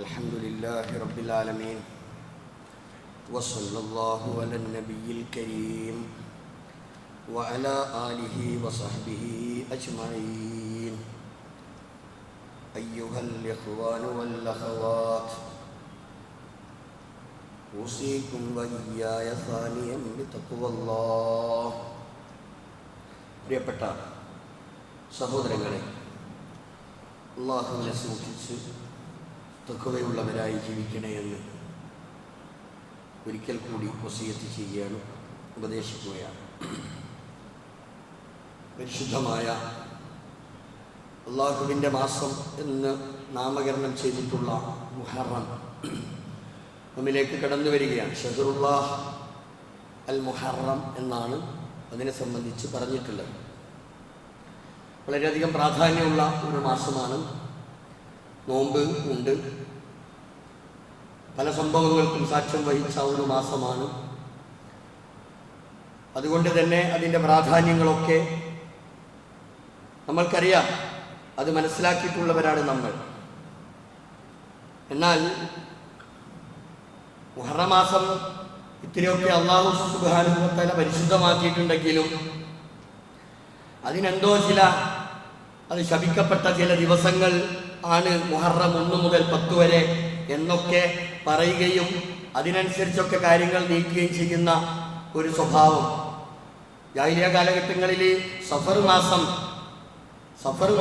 അൽഹംദുലില്ലാഹി റബ്ബിൽ ആലമീൻ വസല്ലല്ലാഹു അലൻ നബിയിൽ കരീം വഅലാ ആലിഹി വസഹ്ബിഹി അജ്മഈൻ. അയ്യുഹൽ ഇഖ്വാനു വൽ അഖവാത്ത് ഊസീകും വഇയ്യായ സാനിയം ബിതഖ്വല്ലാഹ്. പ്രിയപ്പെട്ട സഹോദരങ്ങളെ, അല്ലാഹുവിനെ സൂക്ഷിച്ച് തഖ്വയുള്ളവരായി ജീവിക്കണേ എന്ന് ഒരിക്കൽ കൂടി വസിയത്ത് ചെയ്യുകയാണ്, ഉപദേശിക്കുകയാണ്. പരിശുദ്ധമായ അള്ളാഹുവിൻ്റെ മാസം എന്ന് നാമകരണം ചെയ്തിട്ടുള്ള മുഹറം നമ്മിലേക്ക് കടന്നു വരികയാണ്. ഷഹറുല്ലാഹ് അൽ മുഹറം എന്നാണ് അതിനെ സംബന്ധിച്ച് പറഞ്ഞിട്ടുള്ളത്. വളരെയധികം പ്രാധാന്യമുള്ള ഒരു മാസമാണ്. നോമ്പ് ഉണ്ട്, പല സംഭവങ്ങൾക്കും സാക്ഷ്യം വഹിച്ച ഒരു മാസമാണ്. അതുകൊണ്ട് തന്നെ അതിൻ്റെ പ്രാധാന്യങ്ങളൊക്കെ നമ്മൾക്കറിയാം, അത് മനസ്സിലാക്കിയിട്ടുള്ളവരാണ് നമ്മൾ. എന്നാൽ മുഹറം മാസം ഇത്തിരിയൊക്കെ അല്ലാഹു സുബ്ഹാനഹു വ തആല പരിശുദ്ധമാക്കിയിട്ടുണ്ടെങ്കിലും അതിനെന്തോ അത് ശപിക്കപ്പെട്ട ചില ദിവസങ്ങൾ ആണ് മുഹറം 1 മുതൽ 10 വരെ എന്നൊക്കെ പറയുകയും അതിനനുസരിച്ചൊക്കെ കാര്യങ്ങൾ നീക്കുകയും ചെയ്യുന്ന ഒരു സ്വഭാവം ജാഹിലിയ്യ കാലഘട്ടങ്ങളിൽ സഫർ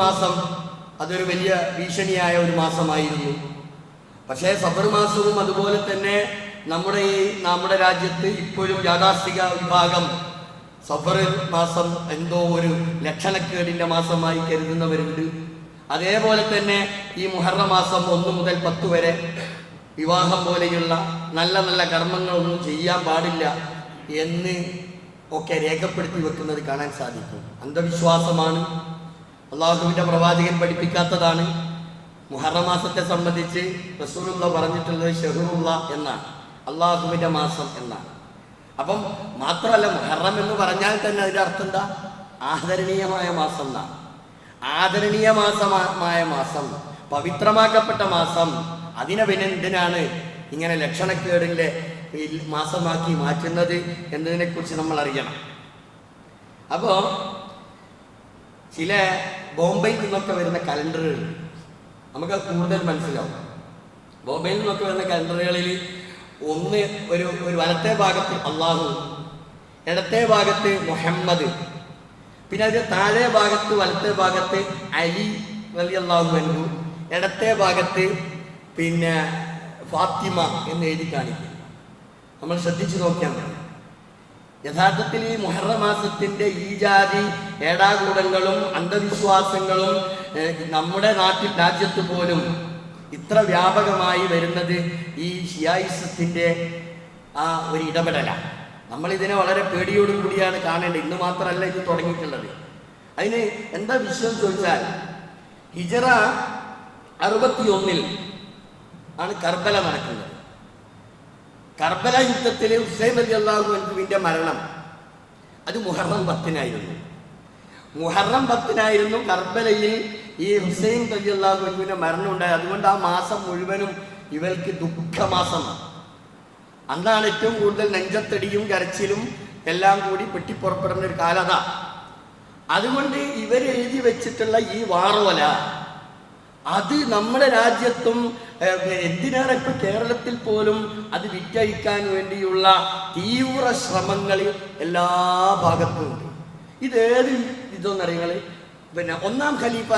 മാസം അതൊരു വലിയ ഭീഷണിയായ ഒരു മാസമായിരുന്നു. പക്ഷേ സഫർ മാസവും അതുപോലെ തന്നെ നമ്മുടെ രാജ്യത്ത് ഇപ്പോഴും യാഥാസ്ഥിക വിഭാഗം സഫർ മാസം എന്തോ ഒരു ലക്ഷണക്കേടിൻ്റെ മാസമായി കരുതുന്നവരുണ്ട്. അതേപോലെ തന്നെ ഈ മുഹറം മാസം 1 മുതൽ 10 വരെ വിവാഹം പോലെയുള്ള നല്ല നല്ല കർമ്മങ്ങളൊന്നും ചെയ്യാൻ പാടില്ല എന്ന് ഒക്കെ രേഖപ്പെടുത്തി വെക്കുന്നത് കാണാൻ സാധിക്കും. അന്ധവിശ്വാസമാണ്, അള്ളാഹുവിൻ്റെ പ്രവാചകൻ പഠിപ്പിക്കാത്തതാണ്. മുഹറം മാസത്തെ സംബന്ധിച്ച് റസൂലുള്ളാഹി പറഞ്ഞിട്ടുള്ളത് ഷഹറുള്ള എന്നാണ്, അള്ളാഹുവിൻ്റെ മാസം എന്നാണ്. അപ്പം മാത്രമല്ല, മുഹറം എന്ന് പറഞ്ഞാൽ തന്നെ അതിൻ്റെ അർത്ഥം എന്താ? ആദരണീയമായ മാസം എന്നാണ്. ആദരണീയമായ മാസം, പവിത്രമാക്കപ്പെട്ട മാസം. അതിനെ പിന്നെ എന്തിനാണ് ഇങ്ങനെ ലക്ഷണക്കേടിൻ്റെ മാസമാക്കി മാറ്റുന്നത് എന്നതിനെക്കുറിച്ച് നമ്മൾ അറിയണം. അപ്പോൾ ചില ബോംബെയിൽ നിന്നൊക്കെ വരുന്ന കലണ്ടറുകൾ നമുക്ക് കൂടുതൽ മനസ്സിലാവും. ബോംബെയിൽ നിന്നൊക്കെ വരുന്ന കലണ്ടറുകളിൽ ഒരു വലത്തെ ഭാഗത്ത് അള്ളാഹു, ഇടത്തെ ഭാഗത്ത് മുഹമ്മദ്, പിന്നെ അതിൻ്റെ താഴെ ഭാഗത്ത് വലത്തെ ഭാഗത്ത് അലി റളിയല്ലാഹു അൻഹു, ഇടത്തെ ഭാഗത്ത് പിന്നെ ഫാത്തിമ എന്ന് എഴുതി കാണിക്കും. നമ്മൾ ശ്രദ്ധിച്ചു നോക്കിയാൽ മതി. യഥാർത്ഥത്തിൽ ഈ മുഹറം മാസത്തിൻ്റെ ഈ ജാതി ഏടാകൂടങ്ങളും അന്ധവിശ്വാസങ്ങളും നമ്മുടെ രാജ്യത്ത് പോലും ഇത്ര വ്യാപകമായി വരുന്നത് ഈ ഷിയായിസത്തിൻ്റെ ആ ഒരു ഇടപെടലാണ്. നമ്മളിതിനെ വളരെ പേടിയോടു കൂടിയാണ് കാണേണ്ടത്. ഇന്ന് മാത്രമല്ല ഇത് തുടങ്ങിയിട്ടുള്ളത്. അതിന് എന്താ വിഷയം ചോദിച്ചാൽ, ഹിജറ 61 ആണ് കർബല നടക്കുന്നത്. കർബല യുദ്ധത്തിൽ ഹുസൈൻ റളിയല്ലാഹു അൻഹുവിൻ്റെ മരണം അത് മുഹറം 10-നായിരുന്നു. മുഹറം 10-നായിരുന്നു കർബലയിൽ ഈ ഹുസൈൻ റളിയല്ലാഹു അൻഹുവിൻ്റെ മരണം ഉണ്ടായത്. അതുകൊണ്ട് ആ മാസം മുഴുവനും ഇവർക്ക് ദുഃഖമാസമാണ്. അന്നാണ് ഏറ്റവും കൂടുതൽ നെഞ്ചത്തടിയും കരച്ചിലും എല്ലാം കൂടി പെട്ടിപ്പുറപ്പെടുന്ന ഒരു കാലത. അതുകൊണ്ട് ഇവരെഴുതി വെച്ചിട്ടുള്ള ഈ വാറോല അത് നമ്മുടെ രാജ്യത്തും എന്തിനേറെ ഇപ്പം കേരളത്തിൽ പോലും അത് വിറ്റഴിക്കാൻ വേണ്ടിയുള്ള തീവ്ര ശ്രമങ്ങൾ എല്ലാ ഭാഗത്തും ഉണ്ട്. ഇതേത് ഇതൊന്നറിയങ്ങൾ പിന്നെ 1-ാം ഖലീഫ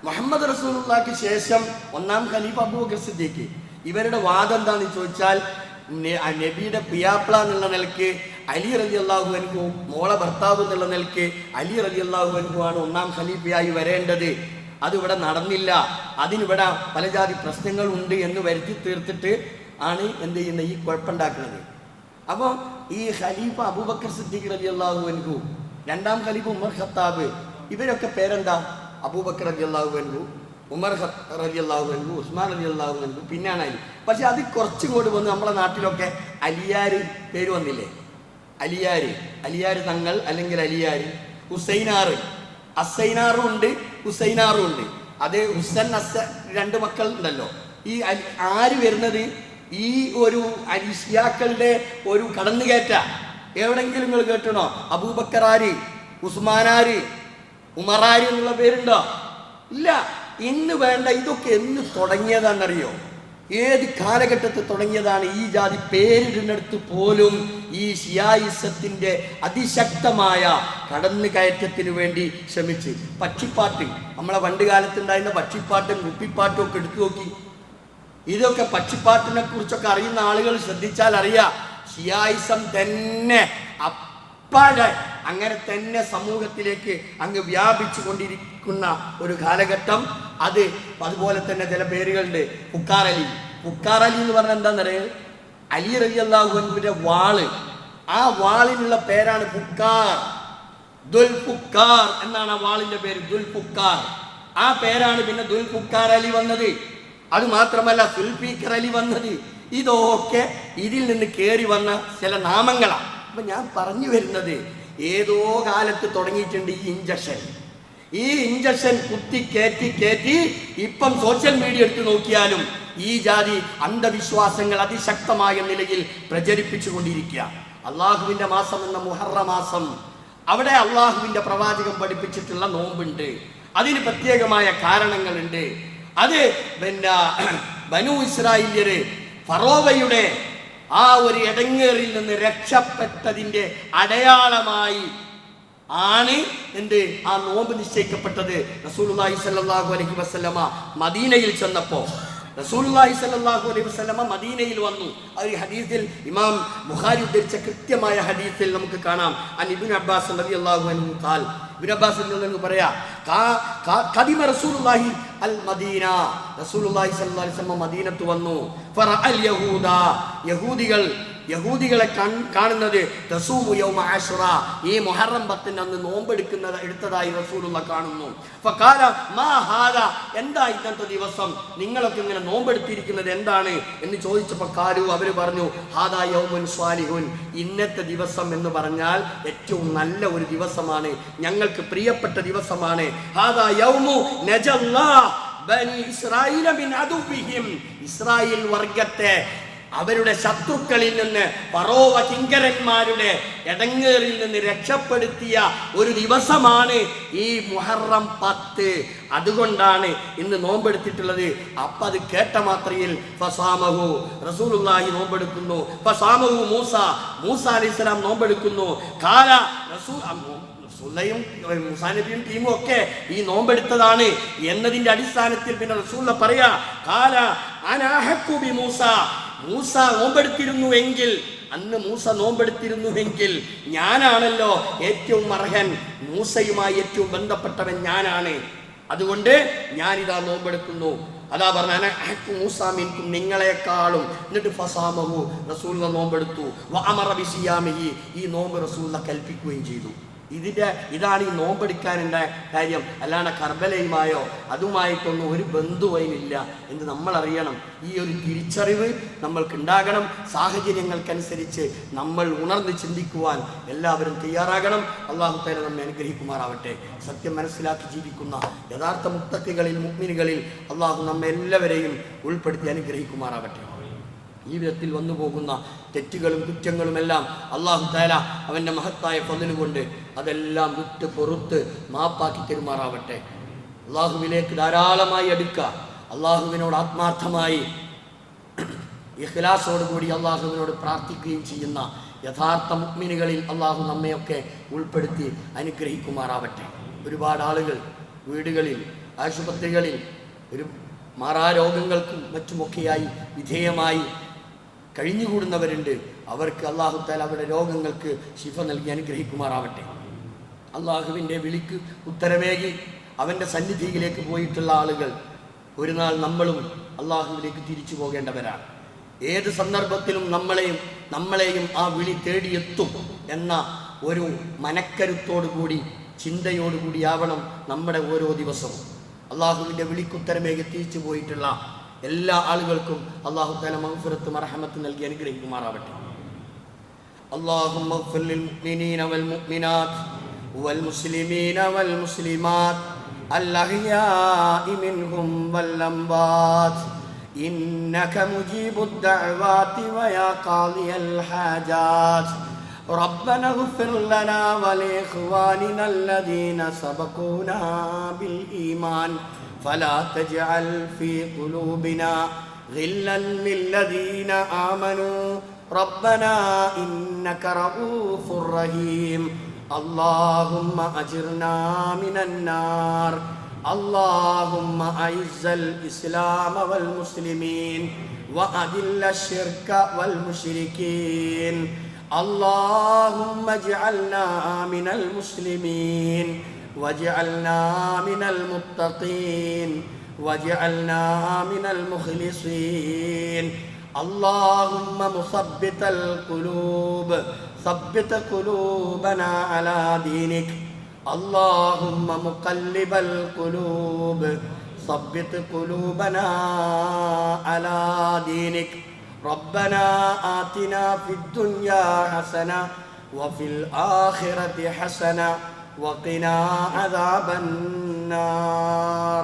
മുഹമ്മദ് റസൂലുള്ളാഹിക്ക് ശേഷം 1-ാം ഖലീഫ അബൂബക്കർ സിദ്ദീഖ്. ഇവരുടെ വാദം എന്താണെന്ന് ചോദിച്ചാൽ, നബിയുടെ പിയാപ്ല എന്നുള്ള നിലയ്ക്ക് അലി റളിയല്ലാഹു അൻഹു, മോളെ ഭർത്താവ് എന്നുള്ള നിലയ്ക്ക് അലി റളിയല്ലാഹു അൻഹു ആണ് 1-ാം ഖലീഫയായി വരേണ്ടത്. അതിവിടെ നടന്നില്ല, അതിനിവിടെ പല ജാതി പ്രശ്നങ്ങളുണ്ട് എന്ന് വരുത്തി തീർത്തിട്ട് ആണ് എന്ത് ചെയ്യുന്നത്, ഈ കുഴപ്പമുണ്ടാക്കുന്നത്. അപ്പോൾ ഈ ഖലീഫ അബൂബക്കർ സിദ്ദീഖ് റളിയല്ലാഹു അൻഹു രണ്ടാം ഖലീഫ ഉമർ ഖത്താബ്, ഇവരൊക്കെ പേരെന്താ? അബൂബക്കർ റളിയല്ലാഹു അൻഹു, ഉമർ റളിയല്ലാഹു അൻഹു, ഉസ്മാൻ റളിയല്ലാഹു അൻഹു, പിന്നാണ് അലി. പക്ഷെ അത് കുറച്ചും കൂടി വന്ന് നമ്മളെ നാട്ടിലൊക്കെ അലിയാര് പേര് വന്നില്ലേ? അലിയാര് തങ്ങൾ അല്ലെങ്കിൽ അലിയാര്. ഹുസൈനാറ്, അസൈനാറും ഉണ്ട്, ഹുസൈനാറും ഉണ്ട്. അത് ഹുസൈൻ രണ്ട് മക്കൾ ഉണ്ടല്ലോ. ഈ ആര് വരുന്നത് ഈ ഒരു അലിഷിയാക്കളുടെ ഒരു കടന്നുകയറ്റ. എവിടെങ്കിലും നിങ്ങൾ കേട്ടണോ അബൂബക്കറാര്, ഉസ്മാനാര്, ഉമറാര് എന്നുള്ള പേരുണ്ടോ? ഇല്ല. ഇന്ന് വേണ്ട. ഇതൊക്കെ എന്ന് തുടങ്ങിയതാണെന്നറിയോ? ഏത് കാലഘട്ടത്തിൽ തുടങ്ങിയതാണ്? ഈ ജാതി പേരിടുന്നിടത്ത് പോലും ഈ ഷിയായിസത്തിന്റെ അതിശക്തമായ കടന്നുകയറ്റത്തിന് വേണ്ടി ശ്രമിച്ച് പക്ഷിപ്പാട്ട്, നമ്മളെ പണ്ട് കാലത്തുണ്ടായിരുന്ന പക്ഷിപ്പാട്ടും കുപ്പിപ്പാട്ടും ഒക്കെ എടുത്തു നോക്കി. ഇതൊക്കെ പക്ഷിപ്പാട്ടിനെ കുറിച്ചൊക്കെ അറിയുന്ന ആളുകൾ ശ്രദ്ധിച്ചാൽ അറിയാം, ഷിയായിസം തന്നെ അപ്പാടെ അങ്ങനെ തന്നെ സമൂഹത്തിലേക്ക് അങ്ങ് വ്യാപിച്ചു കൊണ്ടിരിക്കുന്ന ഒരു കാലഘട്ടം. അതുപോലെ തന്നെ ചില പേരുകളുണ്ട്. ഫുക്കാർ അലി എന്ന് പറഞ്ഞാൽ എന്താണെന്നറിയാം? അലി റളിയല്ലാഹു അൻഹുവിന്റെ വാള്, ആ വാളിനുള്ള പേരാണ് ഫുക്കാർ. ദുൽഫുക്കാർ എന്നാണ് ആ വാളിന്റെ പേര്, ദുൽഫുക്കാർ. ആ പേരാണ് പിന്നെ ദുൽഫുക്കാർ അലി വന്നത്. അത് മാത്രമല്ല സുൽഫീഖർ അലി വന്നത്. ഇതൊക്കെ ഇതിൽ നിന്ന് കയറി വന്ന ചില നാമങ്ങളാണ്. അപ്പൊ ഞാൻ പറഞ്ഞു വരുന്നത്, ഏതോ കാലത്ത് തുടങ്ങിയിട്ടുണ്ട് ഈ ഇഞ്ചക്ഷൻ കുത്തി കയറ്റി ഇപ്പം സോഷ്യൽ മീഡിയ എടുത്ത് നോക്കിയാലും ഈ ജാതി അന്ധവിശ്വാസങ്ങൾ അതിശക്തമായ നിലയിൽ പ്രചരിപ്പിച്ചു കൊണ്ടിരിക്കുക. അള്ളാഹുവിന്റെ മാസം എന്ന മുഹറം മാസം, അവിടെ അള്ളാഹുവിന്റെ പ്രവാചകൻ പഠിപ്പിച്ചിട്ടുള്ള നോമ്പുണ്ട്. അതിന് പ്രത്യേകമായ കാരണങ്ങളുണ്ട്. അത് പിന്നെ ബനൂ ഇസ്രായേല്യര് ഫറോവയുടെ ആ ഒരു ഇടങ്ങേറിൽ നിന്ന് രക്ഷപ്പെട്ടതിന്റെ അടയാളമായി ആണ് എന്ത് ആ നോമ്പ് നിശ്ചയിക്കപ്പെട്ടത്. റസൂലുള്ളാഹി സ്വല്ലല്ലാഹു അലൈഹി വസല്ലമ മദീനയിൽ ചെന്നപ്പോൾ റസൂലുള്ളാഹി സ്വല്ലല്ലാഹു അലൈഹി വസല്ലമ മദീനയിൽ വന്നു. ആ ഒരു ഹദീസിൽ ഇമാം ബുഖാരി ഉദ്ധരിച്ച കൃത്യമായ ഹദീസിൽ നമുക്ക് കാണാം. അൻ ഇബ്നു അബ്ബാസ് റളിയല്ലാഹു അൻഹു ഖാൽ, ഇബ്നു അബ്ബാസിൽ നിന്ന് പറയാ, ഖദിമ റസൂലുള്ളാഹി അൽ മദീന, റസൂലുള്ളാഹി സ്വല്ലല്ലാഹു അലൈഹി വസല്ലം മദീനത്ത് വന്നു. ഫറഅൽ യഹൂദ, യഹൂദികളെ കാണുന്നത് തസൂമു യൗമ ആശുറ, ഈ മുഹറം 10 അന്ന് എടുത്തതായി റസൂലുള്ള കാണുന്നു. ഫഖാല മാ ഹാദ, എന്താ ഇന്നത്തെ ദിവസം നിങ്ങളൊക്കെ ഇങ്ങനെ നോമ്പെടുത്തിരിക്കുന്നത് എന്താണ് എന്ന് ചോദിച്ചപ്പോൾ അവർ പറഞ്ഞു, ഹാദാ യൗമുൻ സ്വാലിഹുൻ, ഇന്നത്തെ ദിവസം എന്ന് പറഞ്ഞാൽ ഏറ്റവും നല്ല ഒരു ദിവസമാണ്, ഞങ്ങൾക്ക് പ്രിയപ്പെട്ട ദിവസമാണ്. ഹാദാ യൗമു നജല്ലാ ബനി ഇസ്രായീല മിൻ അദുവ്വിഹിം, ഇസ്രായേൽ വർഗത്തെ അവരുടെ ശത്രുക്കളിൽ നിന്ന്, ഫറോവ കിങ്കരന്മാരുടെ ഇടങ്ങേറിൽ നിന്ന് രക്ഷപ്പെടുത്തിയ ഒരു ദിവസമാണ് ഈ മുഹറം 10. അതുകൊണ്ടാണ് ഇന്ന് നോമ്പെടുത്തിട്ടുള്ളത്. അപ്പം അത് കേട്ട മാത്രയിൽ ഫസാമഹു, റസൂലുള്ളാഹി നോമ്പെടുക്കുന്നു. ഫസാമഹു മൂസ അലൈഹിസ്സലാം നോമ്പെടുക്കുന്നു. കാല റസൂലയും മൂസാ നബിയും ടീമും ഒക്കെ ഈ നോമ്പെടുത്തതാണ് എന്നതിന്റെ അടിസ്ഥാനത്തിൽ പിന്നെ റസൂല പറയാ, കാല അനഹഖു ബി മൂസ നോമ്പെടുത്തിരുന്നുവെങ്കിൽ, അന്ന് മൂസ നോമ്പെടുത്തിരുന്നുവെങ്കിൽ ഞാനാണല്ലോ ഏറ്റവും അർഹൻ, മൂസയുമായി ഏറ്റവും ബന്ധപ്പെട്ടവൻ ഞാനാണ്. അതുകൊണ്ട് ഞാനിതാ നോമ്പെടുക്കുന്നു. അതാ പറഞ്ഞ മൂസാമിൻകും, നിങ്ങളെക്കാളും. എന്നിട്ട് ഫസാമഹു, റസൂലുള്ള നോമ്പെടുത്തു. വഅമറ ബിസിയാമിഹി, ഈ നോമ്പ് റസൂലുള്ള കൽപ്പിക്കുകയും ചെയ്തു. ഇതാണ് ഈ നോമ്പെടുക്കാനുള്ള കാര്യം. അല്ലാണ്ട് കർബലയുമായോ അതുമായിട്ടൊന്നും ഒരു ബന്ധുവയില്ല എന്ന് നമ്മൾ അറിയണം. ഈ ഒരു തിരിച്ചറിവ് നമ്മൾക്ക് ഉണ്ടാകണം. സാഹചര്യങ്ങൾക്കനുസരിച്ച് നമ്മൾ ഉണർന്ന് ചിന്തിക്കുവാൻ എല്ലാവരും തയ്യാറാകണം. അല്ലാഹു തആല നമ്മെ അനുഗ്രഹിക്കുമാറാവട്ടെ. സത്യം മനസ്സിലാക്കി ജീവിക്കുന്ന യഥാർത്ഥ മുത്തഖികളിൽ, മുഅ്മിനുകളിൽ അല്ലാഹു നമ്മെ എല്ലാവരെയും ഉൾപ്പെടുത്തി അനുഗ്രഹിക്കുമാറാവട്ടെ. ജീവിതത്തിൽ വന്നു പോകുന്ന തെറ്റുകളും കുറ്റങ്ങളുമെല്ലാം അല്ലാഹു തആല അവൻ്റെ മഹത്തായ ഫദ്ല് കൊണ്ട് അതെല്ലാം വിട്ട് പൊറുത്ത് മാപ്പാക്കി തരുമാറാവട്ടെ. അള്ളാഹുവിലേക്ക് ധാരാളമായി അടുക്കുക. അള്ളാഹുവിനോട് ആത്മാർത്ഥമായി ഇഖ്ലാസോടുകൂടി അള്ളാഹുവിനോട് പ്രാർത്ഥിക്കുകയും ചെയ്യുന്ന യഥാർത്ഥ മുഅ്മിനുകളിൽ അള്ളാഹു നമ്മയൊക്കെ ഉൾപ്പെടുത്തി അനുഗ്രഹിക്കുമാറാവട്ടെ. ഒരുപാട് ആളുകൾ വീടുകളിൽ, ആശുപത്രികളിൽ ഒരു മാറാരോഗങ്ങൾക്കും മറ്റുമൊക്കെയായി വിധേയമായി കഴിഞ്ഞുകൂടുന്നവരുണ്ട്. അവർക്ക് അല്ലാഹു തആല അവരുടെ രോഗങ്ങൾക്ക് ശിഫ നൽകി അനുഗ്രഹിക്കുമാറാവട്ടെ. അള്ളാഹുവിൻ്റെ വിളിക്ക് ഉത്തരമേകി അവൻ്റെ സന്നിധിയിലേക്ക് പോയിട്ടുള്ള ആളുകൾ ഒരു നാൾ നമ്മളും അള്ളാഹുവിലേക്ക് തിരിച്ചു പോകേണ്ടവരാണ്. ഏത് സന്ദർഭത്തിലും നമ്മളെയും ആ വിളി തേടിയെത്തും എന്ന ഒരു മനക്കരുത്തോടുകൂടി ചിന്തയോടുകൂടിയാവണം നമ്മുടെ ഓരോ ദിവസവും. അള്ളാഹുവിൻ്റെ വിളിക്കുത്തരമേകി തിരിച്ചു പോയിട്ടുള്ള എല്ലാ ആളുകൾക്കും അള്ളാഹു തആല മഗ്ഫിറത്ത് മർഹമത്ത് നൽകി അനുഗ്രഹിക്കുമാറാവട്ടെ. اللهم اغفر للمؤمنين والمؤمنات والمسلمين والمسلمات الأحياء منهم والأموات إنك مجيب الدعوات ويا قاضي الحاجات ربنا اغفر لنا ولإخواننا الذين سبقونا بالإيمان فلا تجعل في قلوبنا غلا للذين آمنوا ربنا إنك رؤوف رحيم اللهم أجرنا من النار اللهم أعز الإسلام والمسلمين وأذل الشرك والمشركين اللهم اجعلنا من المسلمين واجعلنا من المتقين واجعلنا من المخلصين اللهم مثبت القلوب ثبت قلوبنا على دينك اللهم مقلب القلوب ثبت قلوبنا على دينك ربنا آتنا في الدنيا حسنة وفي الآخرة حسنة وقنا عذاب النار.